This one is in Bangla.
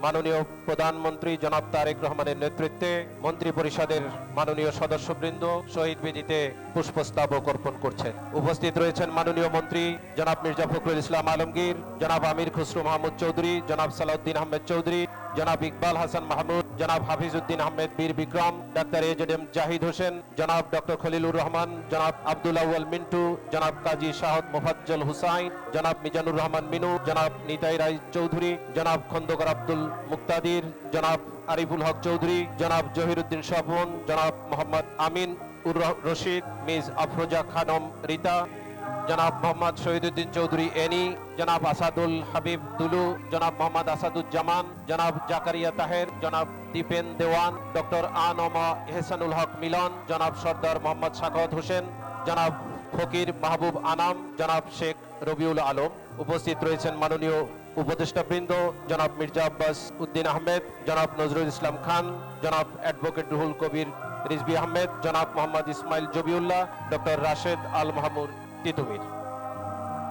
মাননীয় প্রধানমন্ত্রী জনাব তারেক রহমানের নেতৃত্বে মন্ত্রী পরিষদের মাননীয় সদস্যবৃন্দ শহীদ বেদিতে পুষ্পস্তবক অর্পণ করছেন। উপস্থিত রয়েছেন মাননীয় মন্ত্রী জনাব মির্জা ফখরুল ইসলাম আলমগীর, জনাব আমির খসরু মাহমুদ চৌধুরী, জনাব সালাউদ্দিন আহমেদ চৌধুরী, জনাব ইকবাল হাসান মাহমুদ, জনাব হাফিজউদ্দিন আহমেদ বীর বিক্রম, ডাক্তার এজেডএম জাহিদ হোসেন, জনাব ডক্টর খলিলুর রহমান, জনাব আব্দুল আউয়াল মিন্টু, জনাব কাজী শাহদ মোফাজ্জল হুসাইন, জনাব মিজানুর রহমান মিনু, জনাব নিতাই রায় চৌধুরী, জনাব খন্দকার আব্দুল মুক্তাদির, জনাব আরিফুল হক চৌধুরী, জনাব জহিরুদ্দিন স্বপন, জনাব মোহাম্মদ আমিন উর রশিদ, মিস আফরোজা খানম রীতা, জনাব মোহাম্মদ শহীদুদ্দিন চৌধুরী এনি, জনাব আসাদুল হাবিব দুলু, জনাব মোহাম্মদ আসাদুজ্জামান, জনাব জাকারিয়া তাহের, জনাব দীপেন দেওয়ান, ডক্টর আনমা এহসানুল হক মিলন, জনাব সর্দার মোহাম্মদ সাখাওয়াত হোসেন, জনাব ফকির মাহবুব আনাম, জনাব শেখ রবিউল আলম। উপস্থিত রয়েছেন মাননীয় উপদেষ্টাবৃন্দ জনাব মির্জা আব্বাস উদ্দিন আহমেদ, জনাব নজরুল ইসলাম খান, জনাব অ্যাডভোকেট রুহুল কবির রিজভী আহমেদ, জনাব মোহাম্মদ ইসমাইল জবিউল্লাহ, ডক্টর রাশেদ আল মাহমুদ তিতুমির।